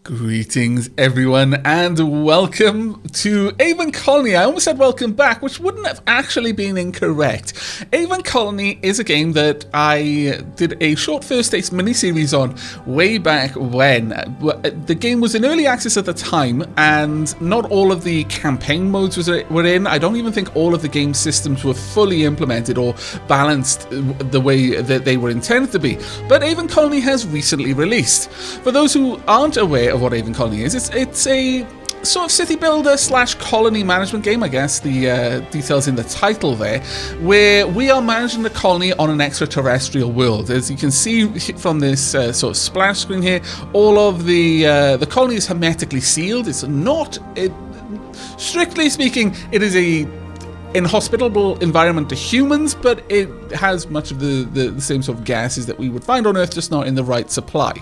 Greetings everyone and welcome to Aven Colony. I almost said welcome back, which wouldn't have actually been incorrect. Aven Colony is a game that I did a short first taste mini-series on way back when. The game was in early access at the time and not all of the campaign modes were in. I don't even think all of the game systems were fully implemented or balanced the way that they were intended to be. But Aven Colony has recently released. For those who aren't aware of what Aven Colony is, it's a sort of city builder slash colony management game, I guess the details in the title there, where we are managing the colony on an extraterrestrial world. As you can see from this sort of splash screen here, all of the colony is hermetically sealed. It's not, strictly speaking, it is a inhospitable environment to humans, but it has much of the same sort of gases that we would find on Earth, just not in the right supply.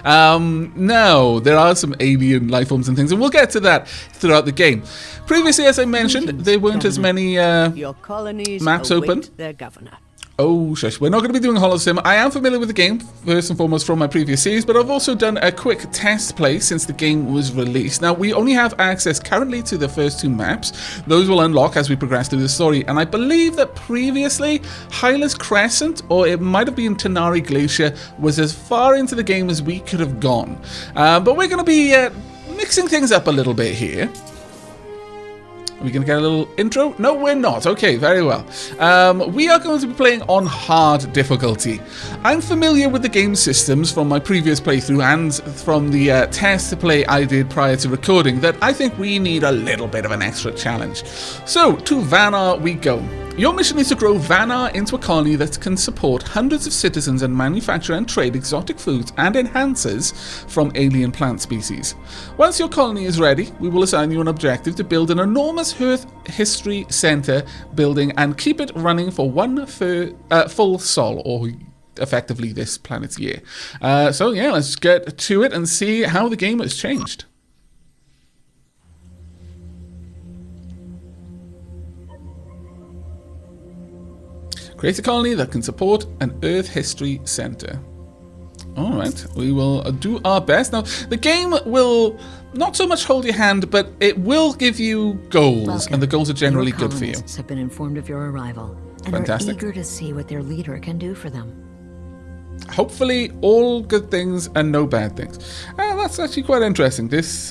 Now, there are some alien life forms and things, and we'll get to that throughout the game. Previously, as I mentioned, there weren't as many Your colonies maps open. Their governor. Oh, shush. We're not going to be doing HoloSim. I am familiar with the game, first and foremost from my previous series, but I've also done a quick test play since the game was released. Now, we only have access currently to the first two maps. Those will unlock as we progress through the story, and I believe that previously, Hyla's Crescent, or it might have been Tanari Glacier, was as far into the game as we could have gone. But we're going to be mixing things up a little bit here. Are we going to get a little intro? No, we're not. Okay, very well. We are going to be playing on hard difficulty. I'm familiar with the game systems from my previous playthrough and from the test play I did prior to recording that I think we need a little bit of an extra challenge. So, to Vanaar we go. Your mission is to grow Vanaar into a colony that can support hundreds of citizens and manufacture and trade exotic foods and enhancers from alien plant species. Once your colony is ready, we will assign you an objective to build an enormous Earth History Center building and keep it running for one full sol, or effectively this planet's year. So yeah, let's get to it and see how the game has changed. Create a colony that can support an Earth History Center. Alright, we will do our best. Now, the game will not so much hold your hand, but it will give you goals, Welcome. And the goals are generally Your good for you. colonists have been informed of your arrival and Fantastic. are eager to see what their leader can do for them. Hopefully, all good things and no bad things. That's actually quite interesting. This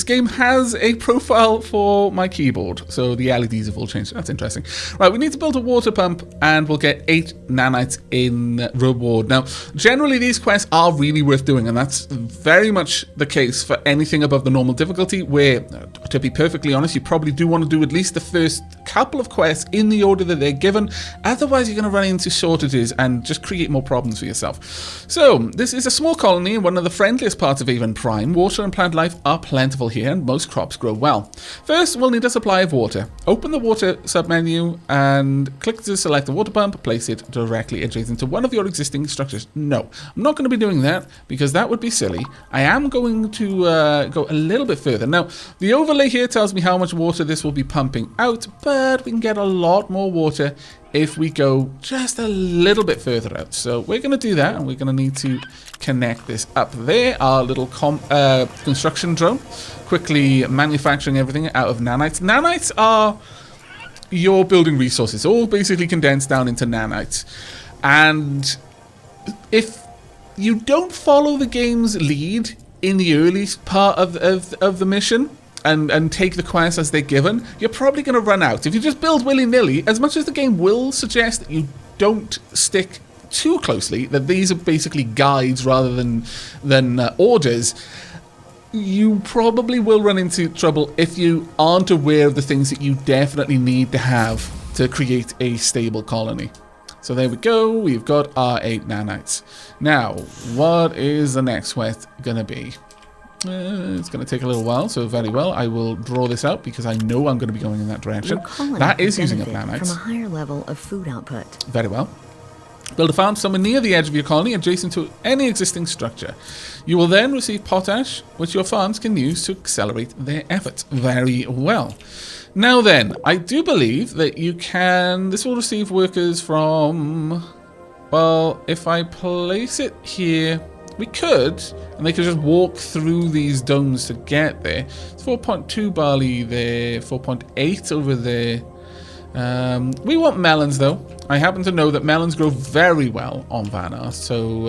game has a profile for my keyboard, so the LEDs have all changed. That's interesting. Right, we need to build a water pump, and we'll get 8 nanites in reward. Now, generally, these quests are really worth doing, and that's very much the case for anything above the normal difficulty, where, to be perfectly honest, you probably do want to do at least the first couple of quests in the order that they're given. Otherwise, you're going to run into shortages and just create more problems for yourself. So, this is a small colony in one of the friendliest parts of Aven Prime. Water and plant life are plentiful here, and most crops grow well. First, we'll need a supply of water. Open the water submenu and click to select the water pump. Place it directly adjacent to one of your existing structures. No, I'm not going to be doing that because that would be silly. I am going to go a little bit further. Now, the overlay here tells me how much water this will be pumping out, but we can get a lot more water if we go just a little bit further out. So we're going to do that, and we're going to need to connect this up there. Our little construction drone, quickly manufacturing everything out of nanites. Nanites are your building resources, all basically condensed down into nanites. And if you don't follow the game's lead in the early part of the mission, and take the quests as they're given, you're probably going to run out. If you just build willy-nilly, as much as the game will suggest that you don't stick too closely, that these are basically guides rather than orders, you probably will run into trouble if you aren't aware of the things that you definitely need to have to create a stable colony. So there we go, we've got our 8 nanites. Now, what is the next quest going to be? It's going to take a little while, so very well. I will draw this out because I know I'm going to be going in that direction. That is using up nanites. From a higher level of food output. Very well. Build a farm somewhere near the edge of your colony, adjacent to any existing structure. You will then receive potash, which your farms can use to accelerate their efforts. Very well. Now then, I do believe that you can... This will receive workers from... Well, if I place it here... We could, and they could just walk through these domes to get there. It's 4.2 barley there, 4.8 over there. We want melons, though. I happen to know that melons grow very well on Vanaar. So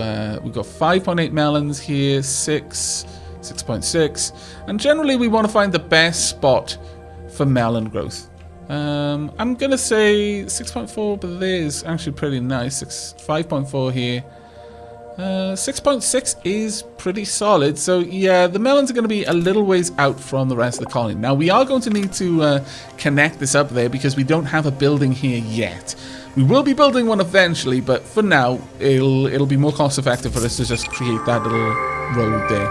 we've got 5.8 melons here, 6.6. And generally, we want to find the best spot for melon growth. I'm going to say 6.4, but there is actually pretty nice. 5.4 here. 6.6 is pretty solid. So yeah, the melons are going to be a little ways out from the rest of the colony. Now we are going to need to connect this up there because we don't have a building here yet. We will be building one eventually, but for now it'll be more cost effective for us to just create that little road there.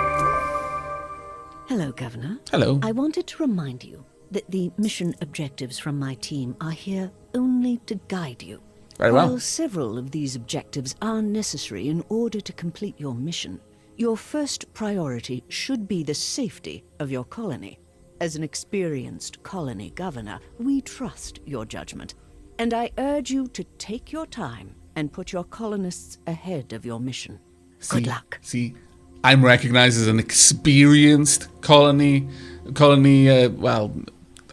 Hello, Governor. Hello. I wanted to remind you that the mission objectives from my team are here only to guide you. Very well. While several of these objectives are necessary in order to complete your mission, your first priority should be the safety of your colony. As an experienced colony governor, we trust your judgment, and I urge you to take your time and put your colonists ahead of your mission. Good luck. See, I'm recognized as an experienced colony,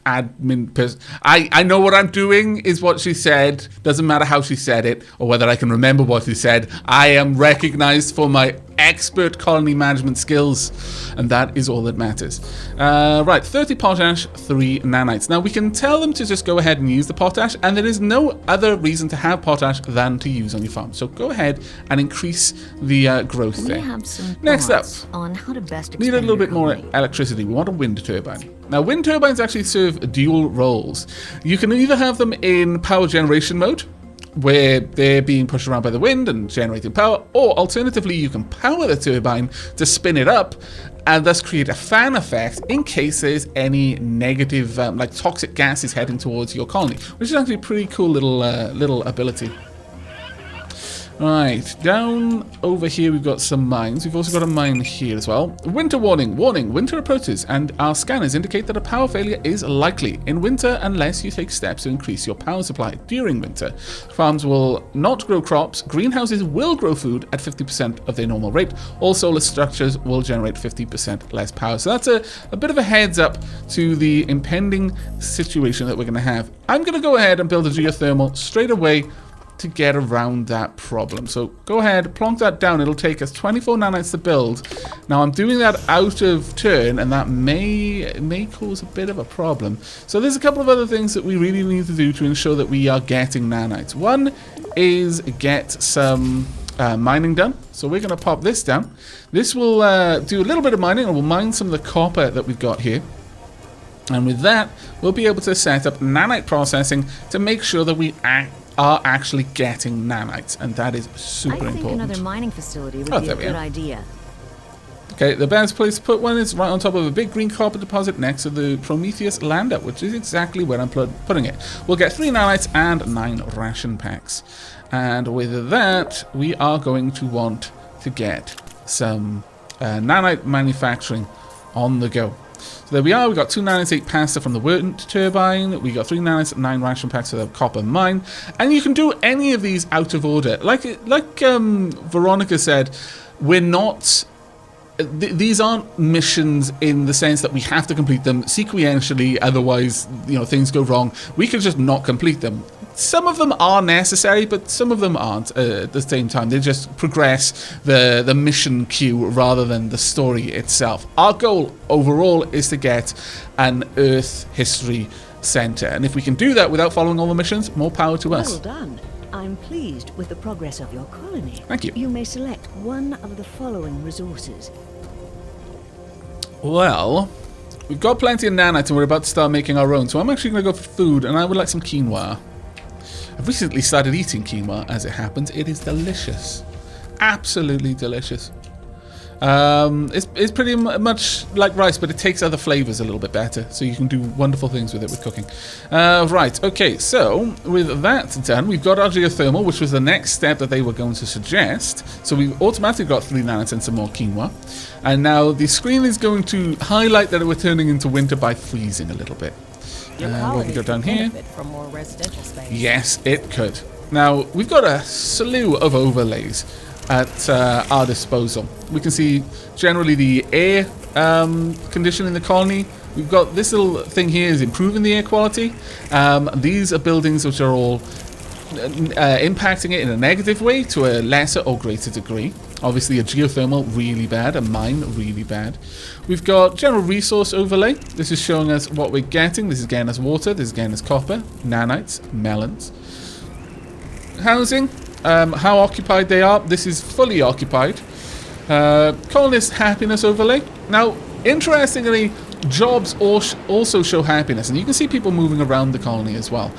admin person. I know what I'm doing is what she said. Doesn't matter how she said it or whether I can remember what she said. I am recognized for my expert colony management skills, and that is all that matters. Right, 30 potash, 3 nanites. Now we can tell them to just go ahead and use the potash, and there is no other reason to have potash than to use on your farm. So go ahead and increase the growth there. Have some Next up, on how to best need a little bit more colony. electricity. We want a wind turbine. Now, wind turbines actually serve dual roles. You can either have them in power generation mode, where they're being pushed around by the wind and generating power, or alternatively, you can power the turbine to spin it up and thus create a fan effect in case there's any negative, like toxic gases heading towards your colony, which is actually a pretty cool little ability. Right, down over here we've got some mines. We've also got a mine here as well. Winter warning. Warning, winter approaches and our scanners indicate that a power failure is likely in winter unless you take steps to increase your power supply during winter. Farms will not grow crops. Greenhouses will grow food at 50% of their normal rate. All solar structures will generate 50% less power. So that's a bit of a heads up to the impending situation that we're going to have. I'm going to go ahead and build a geothermal straight away to get around that problem. So go ahead, plonk that down. It'll take us 24 nanites to build. Now I'm doing that out of turn, and that may cause a bit of a problem. So there's a couple of other things that we really need to do to ensure that we are getting nanites. One is get some mining done. So we're going to pop this down. This will do a little bit of mining, and we'll mine some of the copper that we've got here. And with that, we'll be able to set up nanite processing to make sure that we are actually getting nanites, and that is super important. I think another mining facility would be a good idea. Okay, the best place to put one is right on top of a big green copper deposit next to the Prometheus lander, which is exactly where I'm putting it. We'll get 3 nanites and 9 ration packs. And with that, we are going to want to get some nanite manufacturing on the go. So there we are. We got 2 nanites, 8 pasta from the wind turbine. We got 3 nanites, 9 ration packs for the copper mine. And you can do any of these out of order. Like Veronica said, we're not. These aren't missions in the sense that we have to complete them sequentially, otherwise, things go wrong. We can just not complete them. Some of them are necessary, but some of them aren't at the same time. They just progress the mission queue rather than the story itself. Our goal overall is to get an Earth history center. And if we can do that without following all the missions, more power to us. Well done. I'm pleased with the progress of your colony. Thank you. You may select one of the following resources. Well, we've got plenty of nanites and we're about to start making our own. So I'm actually going to go for food, and I would like some quinoa. I've recently started eating quinoa, as it happens. It is delicious. Absolutely delicious. It's pretty much like rice, but it takes other flavors a little bit better, so you can do wonderful things with it with cooking. Right, okay, so with that done, we've got our geothermal, which was the next step that they were going to suggest. So we've automatically got 3 nanites and some more quinoa. And now the screen is going to highlight that we're turning into winter by freezing a little bit. What we go down here? From more residential space. Yes, it could. Now, we've got a slew of overlays. at our disposal. We can see generally the air condition in the colony. We've got this little thing here is improving the air quality. These are buildings which are all impacting it in a negative way to a lesser or greater degree. Obviously a geothermal really bad, a mine really bad. We've got general resource overlay. This is showing us what we're getting. This is getting us water, this is getting us copper, nanites, melons. Housing, how occupied they are. This is fully occupied. Colonist happiness overlay. Now, interestingly, jobs also show happiness, and you can see people moving around the colony as well.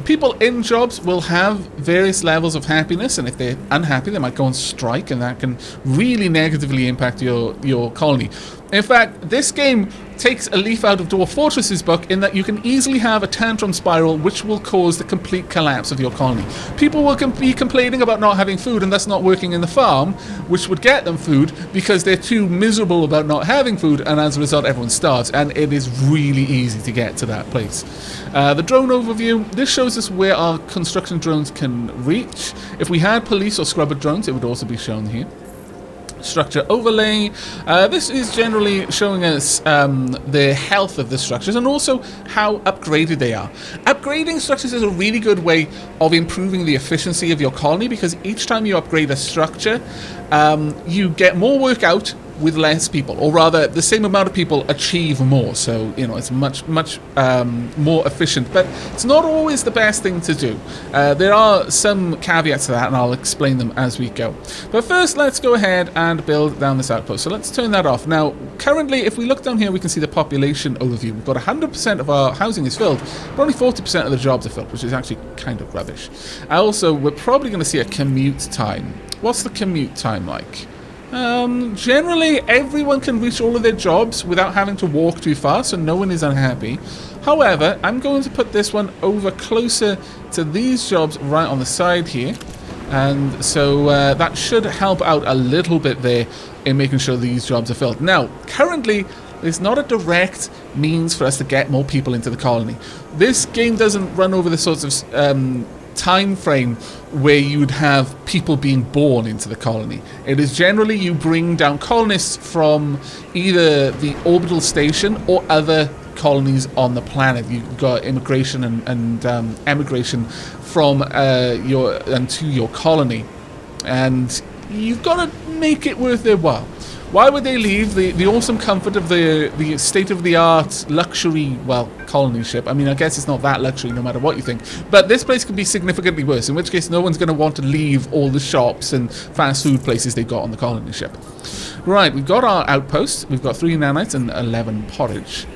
People in jobs will have various levels of happiness, and if they're unhappy, they might go on strike, and that can really negatively impact your colony. In fact, this game takes a leaf out of Dwarf Fortress's book in that you can easily have a tantrum spiral which will cause the complete collapse of your colony. People will be complaining about not having food and thus not working in the farm, which would get them food because they're too miserable about not having food, and as a result everyone starves, and it is really easy to get to that place. The drone overview, this shows us where our construction drones can reach. If we had police or scrubber drones, it would also be shown here. Structure overlay. This is generally showing us the health of the structures and also how upgraded they are. Upgrading structures is a really good way of improving the efficiency of your colony, because each time you upgrade a structure, you get more work out with less people, or rather the same amount of people achieve more, so you know it's much more efficient, but it's not always the best thing to do. There are some caveats to that, and I'll explain them as we go. But first, let's go ahead and build down this outpost. So let's turn that off. Now currently, if we look down here, we can see the population overview. We've got 100% of our housing is filled, but only 40% of the jobs are filled, which is actually kind of rubbish. Also, we're probably going to see a commute time. What's the commute time like? Generally, everyone can reach all of their jobs without having to walk too far, so no one is unhappy. However, I'm going to put this one over closer to these jobs right on the side here. And so that should help out a little bit there in making sure these jobs are filled. Now, currently, there's not a direct means for us to get more people into the colony. This game doesn't run over the sorts of time frame where you'd have people being born into the colony. It is generally you bring down colonists from either the orbital station or other colonies on the planet. You've got immigration and emigration from to your colony, and you've got to make it worth their while. Why would they leave the awesome comfort of the state-of-the-art luxury, well, colony ship? I mean, I guess it's not that luxury no matter what you think. But this place could be significantly worse, in which case no one's going to want to leave all the shops and fast food places they've got on the colony ship. Right, we've got our outpost. We've got 3 nanites and 11 porridge.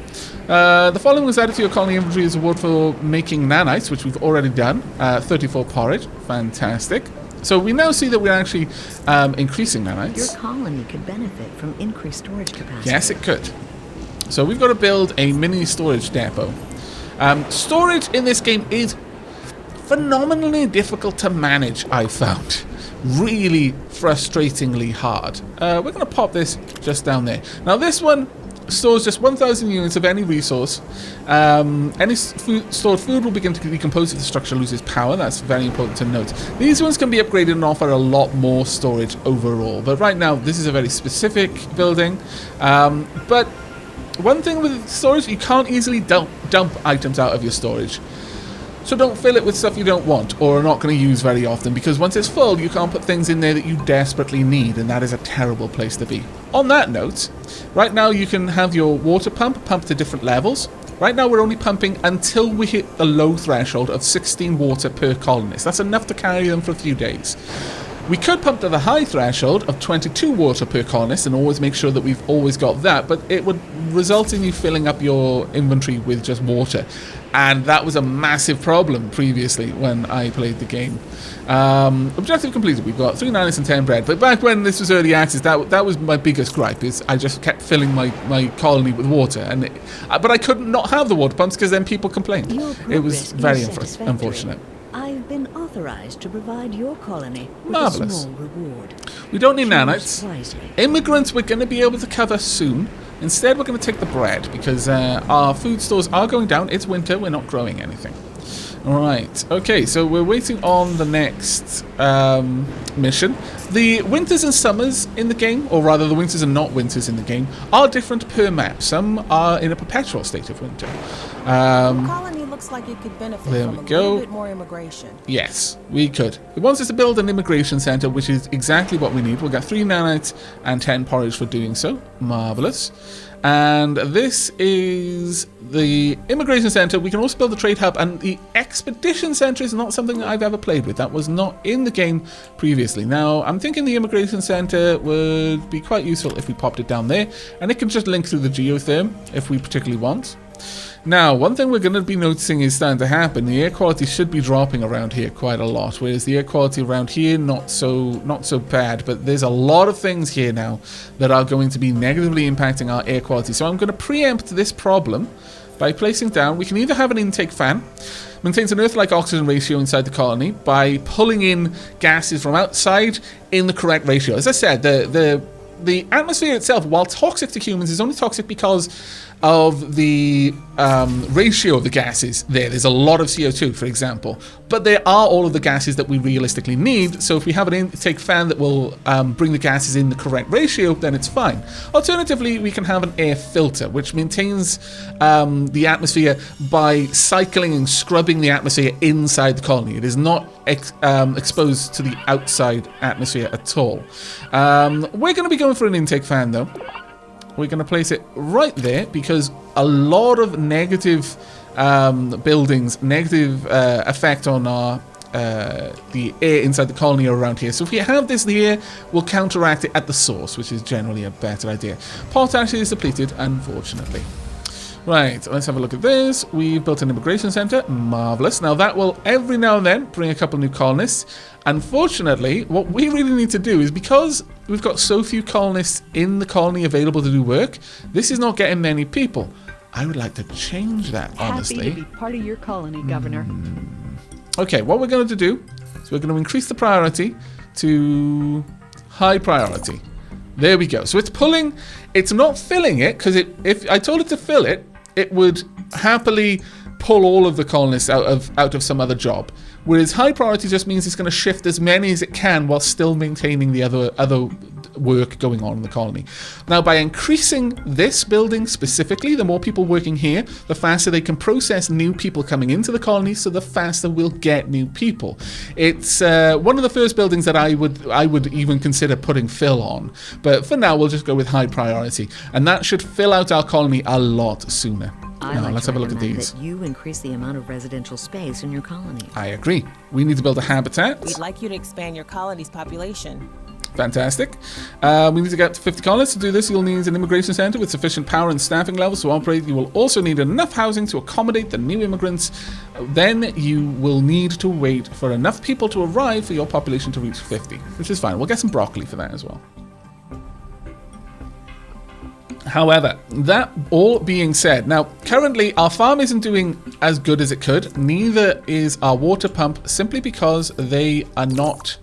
The following was added to your colony inventory as a reward for making nanites, which we've already done. 34 porridge. Fantastic. So we now see that we're actually increasing nanites. Your colony could benefit from increased storage capacity. Yes, it could. So we've got to build a mini storage depot. Storage in this game is phenomenally difficult to manage, I found. Really frustratingly hard. We're going to pop this just down there. Now this one stores just 1,000 units of any resource. Any stored food will begin to decompose if the structure loses power. That's very important to note. These ones can be upgraded and offer a lot more storage overall. But right now, this is a very specific building. But one thing with storage, you can't easily dump items out of your storage. So don't fill it with stuff you don't want or are not going to use very often, because once it's full, you can't put things in there that you desperately need, and that is a terrible place to be. On that note, right now you can have your water pump to different levels. Right now we're only pumping until we hit the low threshold of 16 water per colonist. That's enough to carry them for a few days. We could pump to the high threshold of 22 water per colonist and always make sure that we've always got that, but it would result in you filling up your inventory with just water. And that was a massive problem previously when I played the game. Objective completed. We've got 3 nanites and 10 bread. But back when this was early access, that was my biggest gripe, is I just kept filling my colony with water. And but I couldn't not have the water pumps because then people complained. It was very unfortunate. I've been authorized to provide your colony with Marvelous. a small reward. We don't need nanites. Wisely. Immigrants we're going to be able to cover soon. Instead, we're going to take the bread because our food stores are going down. It's winter. We're not growing anything. Right, okay, so we're waiting on the next mission. The winters and summers in the game, or rather the winters and not winters in the game, are different per map. Some are in a perpetual state of winter. The colony looks like it could benefit from a little bit more immigration. Yes, we could. It wants us to build an immigration center, which is exactly what we need. We'll get 3 nanites and 10 porridge for doing so. Marvelous. And this is the immigration center. We can also build the trade hub, and the expedition center is not something that I've ever played with. That was not in the game previously. Now, I'm thinking the immigration center would be quite useful if we popped it down there, and it can just link through the geotherm if we particularly want. Now, one thing we're going to be noticing is starting to happen. The air quality should be dropping around here quite a lot, whereas the air quality around here not so bad. But there's a lot of things here now that are going to be negatively impacting our air quality. So I'm going to preempt this problem by placing down. We can either have an intake fan, maintains an Earth-like oxygen ratio inside the colony by pulling in gases from outside in the correct ratio. As I said, the atmosphere itself, while toxic to humans, is only toxic because of the ratio of the gases there. There's a lot of CO2, for example, but there are all of the gases that we realistically need. So if we have an intake fan that will bring the gases in the correct ratio, then it's fine. Alternatively, we can have an air filter, which maintains the atmosphere by cycling and scrubbing the atmosphere inside the colony. It is not exposed to the outside atmosphere at all. We're going to be going for an intake fan, though. We're going to place it right there because a lot of negative buildings, negative effect on our the air inside the colony around here. So if we have this, the air will counteract it at the source, which is generally a better idea. Potash is depleted, unfortunately. Right, let's have a look at this. We've built an immigration center. Marvelous. Now that will every now and then bring a couple new colonists. Unfortunately, what we really need to do is, because we've got so few colonists in the colony available to do work, this is not getting many people. I would like to change that, honestly. Happy to be part of your colony, Governor. Okay, what we're going to do is we're going to increase the priority to high priority. There we go. So it's pulling, it's not filling it, because if I told it to fill it, it would happily pull all of the colonists out of some other job. Whereas high priority just means it's going to shift as many as it can while still maintaining the other work going on in the colony. Now, by increasing this building specifically, the more people working here, the faster they can process new people coming into the colony, so the faster we'll get new people. It's one of the first buildings that I would even consider putting fill on. But for now, we'll just go with high priority. And that should fill out our colony a lot sooner. Now, let's have a look at these. That you increase the amount of residential space in your colony. I agree. We need to build a habitat. We'd like you to expand your colony's population. Fantastic. We need to get to 50 colonists. To do this, you'll need an immigration center with sufficient power and staffing levels to operate. You will also need enough housing to accommodate the new immigrants. Then you will need to wait for enough people to arrive for your population to reach 50, which is fine. We'll get some broccoli for that as well. However, that all being said, now currently our farm isn't doing as good as it could. Neither is our water pump, simply because they are not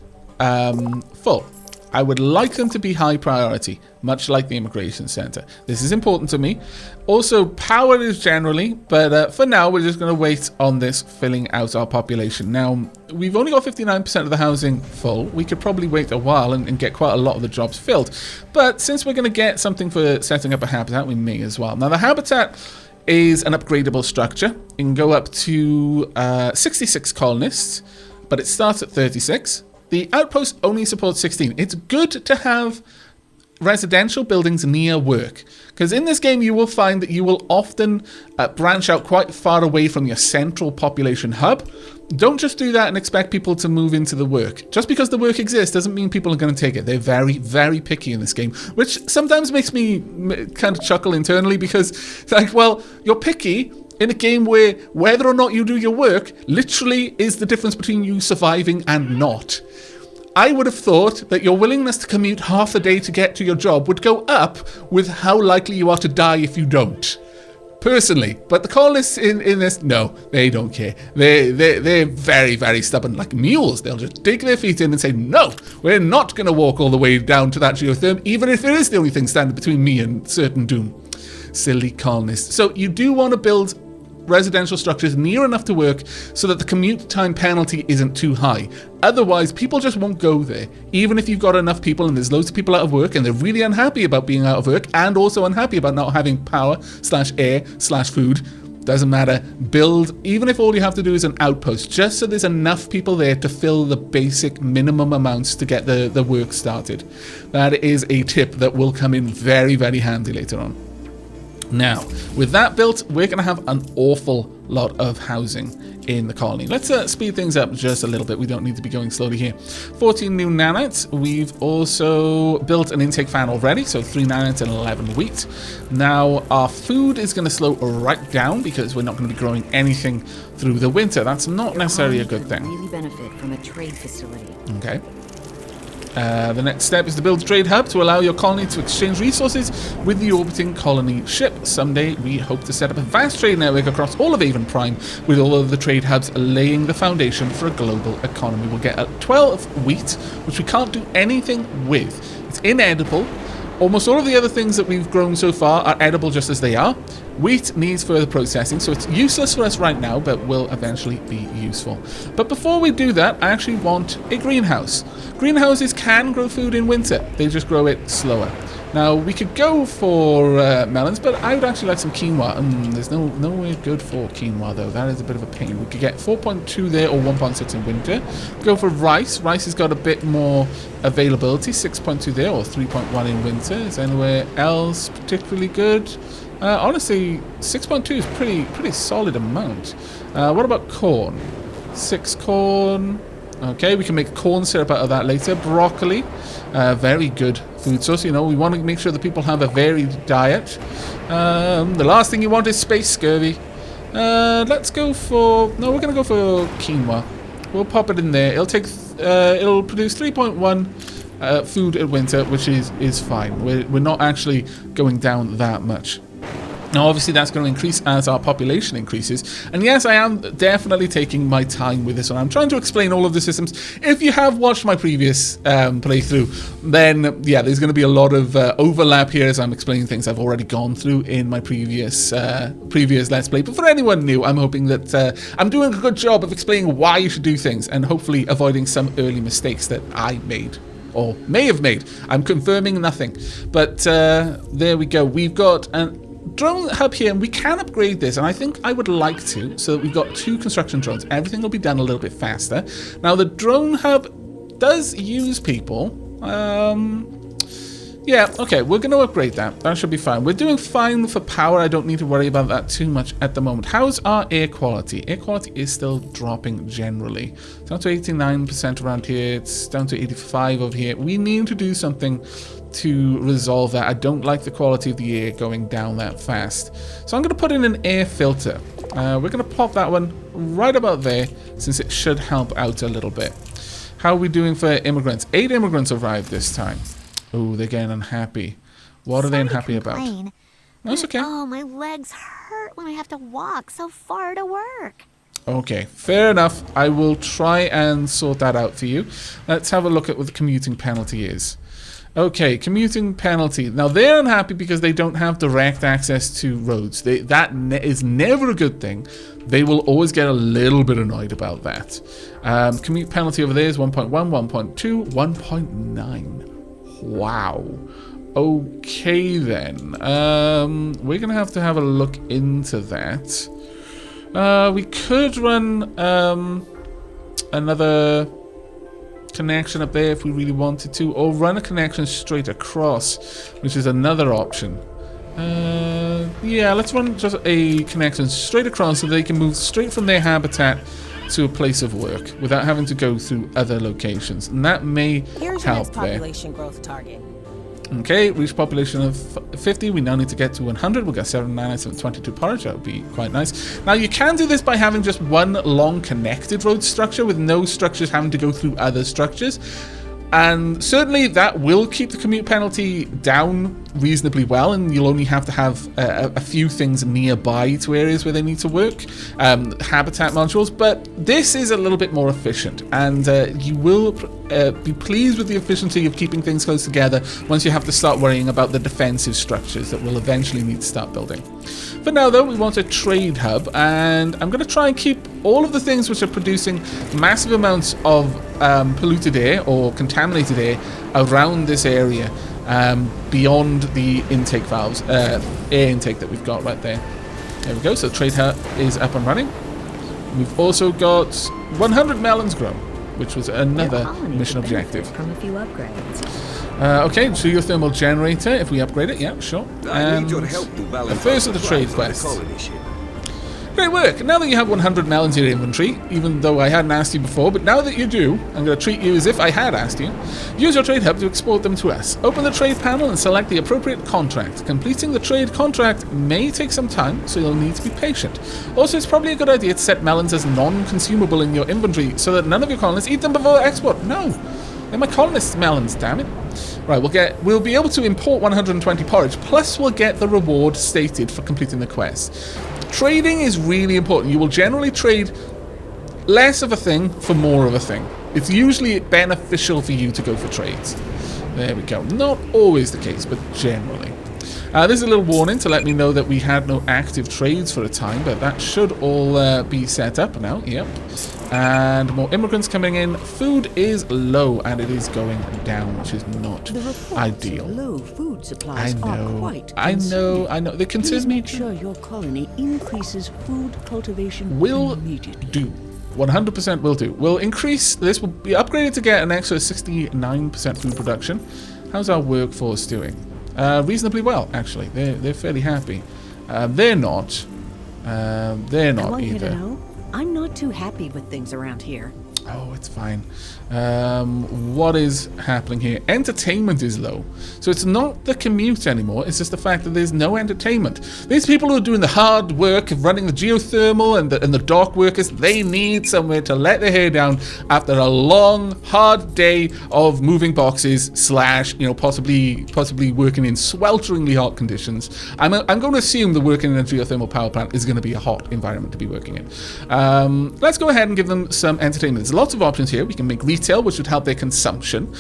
full. I would like them to be high priority, much like the immigration center. This is important to me. Also, power is generally, but for now, we're just going to wait on this filling out our population. Now, we've only got 59% of the housing full. We could probably wait a while and get quite a lot of the jobs filled. But since we're going to get something for setting up a habitat, we may as well. Now, the habitat is an upgradable structure. It can go up to 66 colonists, but it starts at 36. The outpost only supports 16. It's good to have residential buildings near work, because in this game you will find that you will often branch out quite far away from your central population hub. Don't just do that and expect people to move into the work. Just because the work exists doesn't mean people are going to take it. They're very, very picky in this game, which sometimes makes me kind of chuckle internally, because it's like, well, you're picky in a game where whether or not you do your work literally is the difference between you surviving and not. I would have thought that your willingness to commute half a day to get to your job would go up with how likely you are to die if you don't. Personally. But the colonists in this, no, they don't care. They're very, very stubborn, like mules. They'll just dig their feet in and say, no, we're not going to walk all the way down to that geotherm, even if it is the only thing standing between me and certain doom. Silly colonists. So you do want to build residential structures near enough to work so that the commute time penalty isn't too high. Otherwise, people just won't go there. Even if you've got enough people and there's loads of people out of work and they're really unhappy about being out of work and also unhappy about not having power/air/food, doesn't matter. Build, even if all you have to do is an outpost, just so there's enough people there to fill the basic minimum amounts to get the work started. That is a tip that will come in very, very handy later on. Now, with that built, we're going to have an awful lot of housing in the colony. Let's speed things up just a little bit. We don't need to be going slowly here. 14 new nanites. We've also built an intake fan already, so 3 nanites and 11 wheat. Now, our food is going to slow right down because we're not going to be growing anything through the winter. That's not necessarily a good thing. Really benefit from a trade facility. Okay. The next step is to build a trade hub to allow your colony to exchange resources with the orbiting colony ship. Someday, we hope to set up a vast trade network across all of Aven Prime, with all of the trade hubs laying the foundation for a global economy. We'll get 12 wheat, which we can't do anything with. It's inedible. Almost all of the other things that we've grown so far are edible just as they are. Wheat needs further processing, so it's useless for us right now, but will eventually be useful. But before we do that, I actually want a greenhouse. Greenhouses can grow food in winter. They just grow it slower. Now, we could go for melons, but I would actually like some quinoa. There's nowhere good for quinoa, though. That is a bit of a pain. We could get 4.2 there or 1.6 in winter. Go for rice. Rice has got a bit more availability. 6.2 there or 3.1 in winter. Is anywhere else particularly good? Honestly, 6.2 is pretty solid amount. What about corn? 6 corn. Okay, we can make corn syrup out of that later. Broccoli, very good food source. You know, we want to make sure that people have a varied diet. The last thing you want is space scurvy. Let's go for... No, we're going to go for quinoa. We'll pop it in there. It'll produce 3.1 food in winter, which is fine. We're not actually going down that much. Now, obviously, that's going to increase as our population increases. And yes, I am definitely taking my time with this one. I'm trying to explain all of the systems. If you have watched my previous playthrough, then, yeah, there's going to be a lot of overlap here as I'm explaining things I've already gone through in my previous Let's Play. But for anyone new, I'm hoping that I'm doing a good job of explaining why you should do things and hopefully avoiding some early mistakes that I made. Or may have made. I'm confirming nothing. But there we go. We've got an drone hub here, and we can upgrade this, and I think I would like to, so that we've got 2 construction drones. Everything will be done a little bit faster. Now, the drone hub does use people. Yeah, okay, we're going to upgrade that. That should be fine. We're doing fine for power. I don't need to worry about that too much at the moment. How's our air quality? Air quality is still dropping generally. It's down to 89% around here. It's down to 85 over here. We need to do something to resolve that. I don't like the quality of the air going down that fast. So I'm going to put in an air filter. We're going to pop that one right about there, since it should help out a little bit. How are we doing for immigrants? 8 immigrants arrived this time. Oh, they're getting unhappy. What are they unhappy about? No, it's okay. Oh, my legs hurt when I have to walk so far to work. Okay, fair enough. I will try and sort that out for you. Let's have a look at what the commuting penalty is. Okay, commuting penalty. Now, they're unhappy because they don't have direct access to roads. That is never a good thing. They will always get a little bit annoyed about that. Commute penalty over there is 1.1, 1.2, 1.9. Wow. Okay, then. We're going to have a look into that. We could run another connection up there if we really wanted to, or run a connection straight across, which is another option. Yeah, let's run just a connection straight across so they can move straight from their habitat to a place of work without having to go through other locations, and that may Here's your next population growth target. Okay, reach population of 50. We now need to get to 100. We'll get 7 nanites and 22 porridge. That would be quite nice. Now, you can do this by having just one long connected road structure with no structures having to go through other structures. And certainly that will keep the commute penalty down reasonably well, and you'll only have to have a few things nearby to areas where they need to work, habitat modules, but this is a little bit more efficient, and you will be pleased with the efficiency of keeping things close together once you have to start worrying about the defensive structures that we'll eventually need to start building. For now though, we want a trade hub, and I'm going to try and keep all of the things which are producing massive amounts of polluted air or contaminated air around this area, beyond the intake valves, air intake that we've got right there. There we go, so trade hub is up and running. We've also got 100 melons grown, which was another mission objective. From a few upgrades. Okay, geothermal generator, if we upgrade it, yeah, sure. I need your help to balance the first of the trade quests. Great work! Now that you have 100 melons in your inventory, even though I hadn't asked you before, but now that you do, I'm going to treat you as if I had asked you. Use your trade hub to export them to us. Open the trade panel and select the appropriate contract. Completing the trade contract may take some time, so you'll need to be patient. Also, it's probably a good idea to set melons as non-consumable in your inventory so that none of your colonists eat them before export. No! They're my colonists' melons, damn it. Right, we'll be able to import 120 porridge, plus we'll get the reward stated for completing the quest. Trading is really important. You will generally trade less of a thing for more of a thing. It's usually beneficial for you to go for trades. There we go. Not always the case, but generally. There's a little warning to let me know that we had no active trades for a time, but that should all be set up now. Yep. And more immigrants coming in. Food is low, and it is going down, which is not ideal. Low food supplies I know. Are quite I know. The Please make sure your colony increases food cultivation will immediately. do. 100% will do. We'll increase. This will be upgraded to get an extra 69% food production. How's our workforce doing? Reasonably well, actually. They're fairly happy. They're not. They're not I want either. you to know, I'm not too happy with things around here. Oh, it's fine. What is happening here? Entertainment is low. So it's not the commute anymore. It's just the fact that there's no entertainment. These people who are doing the hard work of running the geothermal and the dock workers, they need somewhere to let their hair down after a long, hard day of moving boxes / possibly working in swelteringly hot conditions. I'm going to assume that working in a geothermal power plant is going to be a hot environment to be working in. Let's go ahead and give them some entertainment. There's lots of options here. We can make retail, which would help their consumption.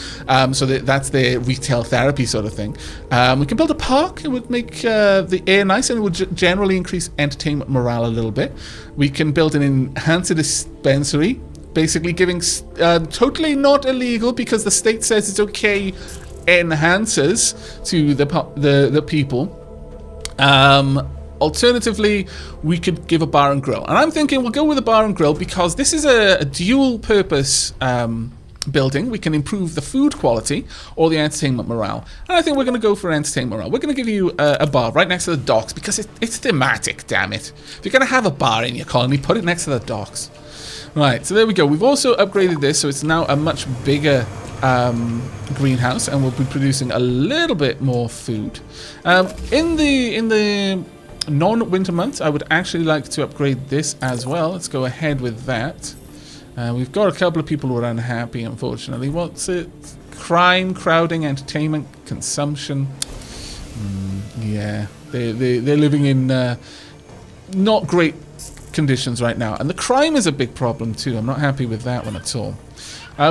So that's their retail therapy sort of thing. We can build a park. It would make the air nice, and it would generally increase entertainment morale a little bit. We can build an enhancer dispensary, basically giving totally not illegal because the state says it's okay enhancers to the people. Alternatively, we could give a bar and grill. And I'm thinking we'll go with a bar and grill because this is a dual-purpose building. We can improve the food quality or the entertainment morale. And I think we're going to go for entertainment morale. We're going to give you a bar right next to the docks because it's thematic, damn it. If you're going to have a bar in your colony, put it next to the docks. Right, so there we go. We've also upgraded this, so it's now a much bigger greenhouse, and we'll be producing a little bit more food. In the non-winter months, I would actually like to upgrade this as well. Let's go ahead with that. We've got a couple of people who are unhappy, unfortunately. What's it? Crime, crowding, entertainment, consumption. Yeah, they're living in not great conditions right now. And the crime is a big problem too. I'm not happy with that one at all.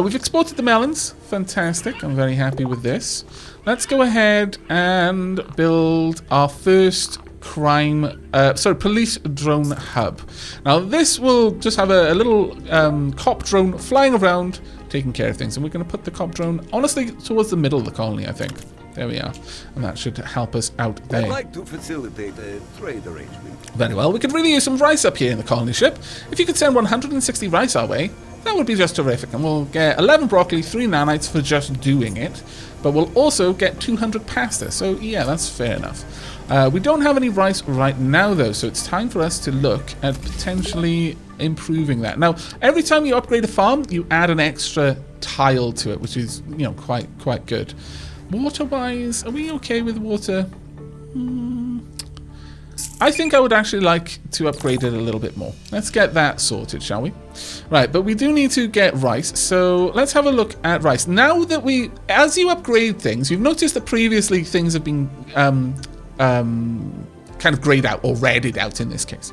We've exported the melons. Fantastic. I'm very happy with this. Let's go ahead and build our first police drone hub. Now this will just have a little cop drone flying around taking care of things, and we're going to put the cop drone honestly towards the middle of the colony, I think. There we are, and that should help us out there. I'd like to facilitate a trade arrangement. Very well. We could really use some rice up here in the colony ship. If you could send 160 rice our way, that would be just terrific, and we'll get 11 broccoli, 3 nanites for just doing it, but we'll also get 200 pasta, so yeah, that's fair enough. We don't have any rice right now though, so it's time for us to look at potentially improving that. Now, every time you upgrade a farm, you add an extra tile to it, which is, quite good. Water-wise, are we okay with water? I think I would actually like to upgrade it a little bit more. Let's get that sorted, shall we? Right, but we do need to get rice, so let's have a look at rice. Now that as you upgrade things, you've noticed that previously things have been kind of grayed out, or redded out in this case.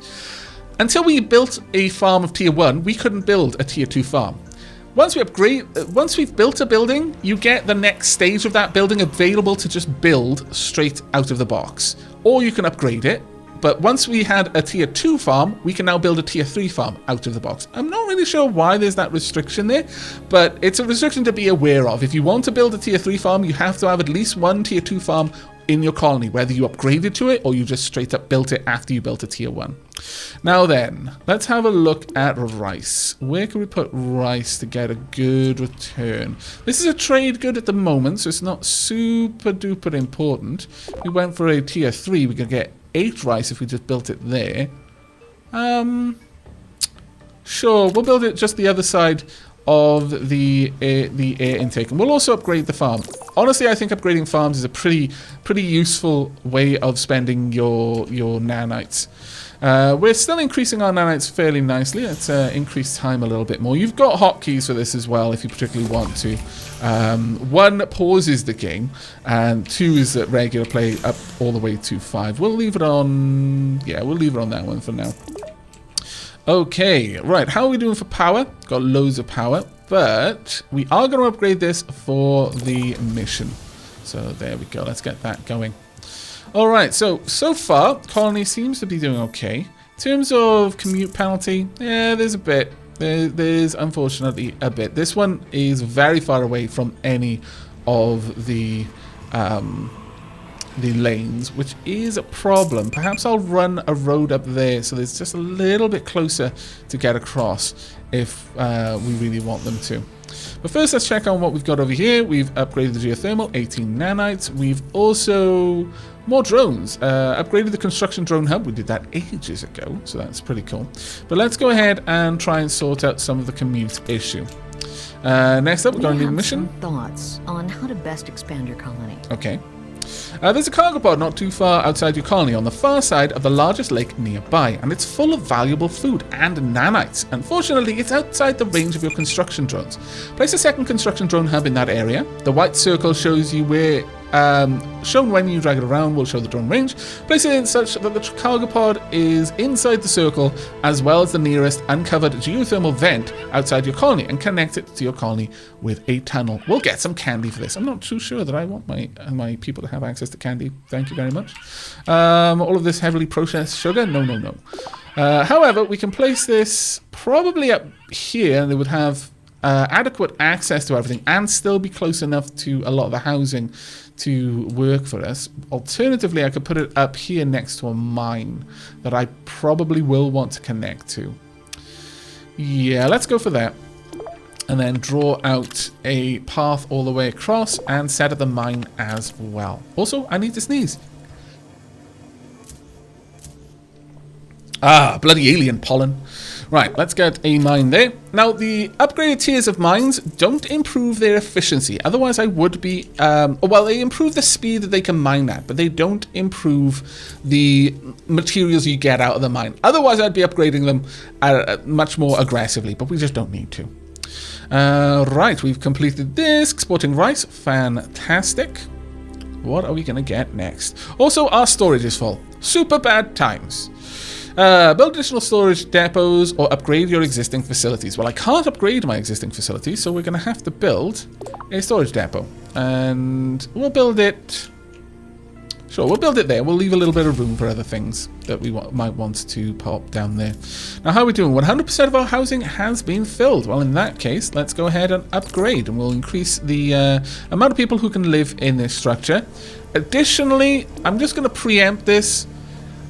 Until we built a farm of tier 1, we couldn't build a tier 2 farm. Once we've built a building, you get the next stage of that building available to just build straight out of the box. Or you can upgrade it, but once we had a tier 2 farm, we can now build a tier 3 farm out of the box. I'm not really sure why there's that restriction there, but it's a restriction to be aware of. If you want to build a tier 3 farm, you have to have at least one tier 2 farm in your colony, whether you upgraded to it or you just straight up built it after you built a tier 1. Now then, let's have a look at rice. Where can we put rice to get a good return? This is a trade good at the moment, so it's not super duper important. If we went for a tier 3, we could get 8 rice if we just built it there. Sure, we'll build it just the other side of the air intake, and we'll also upgrade the farm. Honestly, I think upgrading farms is a pretty useful way of spending your nanites. We're still increasing our nanites fairly nicely. Let's increase time a little bit more. You've got hotkeys for this as well if you particularly want to. 1 pauses the game, and 2 is at regular play up all the way to 5. We'll leave it on... yeah, we'll leave it on that one for now. Okay, right, how are we doing for power? Got loads of power, but we are going to upgrade this for the mission. So there we go, let's get that going. Alright, so far, Colony seems to be doing okay. In terms of commute penalty, yeah, there's a bit. There's unfortunately a bit. This one is very far away from any of the lanes, which is a problem. Perhaps I'll run a road up there so it's just a little bit closer to get across if we really want them to. But first, let's check on what we've got over here. We've upgraded the geothermal, 18 nanites. We've also more drones. Upgraded the construction drone hub. We did that ages ago, so that's pretty cool. But let's go ahead and try and sort out some of the commute issue. Next up, we're going to need a mission. Thoughts on how to best expand your colony. Okay. There's a cargo pod not too far outside your colony on the far side of the largest lake nearby, and it's full of valuable food and nanites. Unfortunately, it's outside the range of your construction drones. Place a second construction drone hub in that area. The white circle shows you where, shown when you drag it around, will show the drone range. Place it in such that the cargo pod is inside the circle, as well as the nearest uncovered geothermal vent outside your colony, and connect it to your colony with a tunnel. We'll get some candy for this. I'm not too sure that I want my people to have access to candy. Thank you very much. All of this heavily processed sugar? No. However, we can place this probably up here, and they would have adequate access to everything and still be close enough to a lot of the housing to work for us. Alternatively, I could put it up here next to a mine that I probably will want to connect to. Yeah, let's go for that. And then draw out a path all the way across and set up the mine as well. Also, I need to sneeze. Ah, bloody alien pollen. Right, let's get a mine there. Now, the upgraded tiers of mines don't improve their efficiency. Otherwise, I would be... well, they improve the speed that they can mine at, but they don't improve the materials you get out of the mine. Otherwise, I'd be upgrading them much more aggressively, but we just don't need to. Right, we've completed this. Exporting rice. Fantastic. What are we going to get next? Also, our storage is full. Super bad times. Build additional storage depots or upgrade your existing facilities. Well, I can't upgrade my existing facilities, so we're going to have to build a storage depot. And we'll build it... Sure, we'll build it there. We'll leave a little bit of room for other things that we might want to pop down there. Now, how are we doing? 100% of our housing has been filled. Well, in that case, let's go ahead and upgrade. And we'll increase the amount of people who can live in this structure. Additionally, I'm just going to preempt this.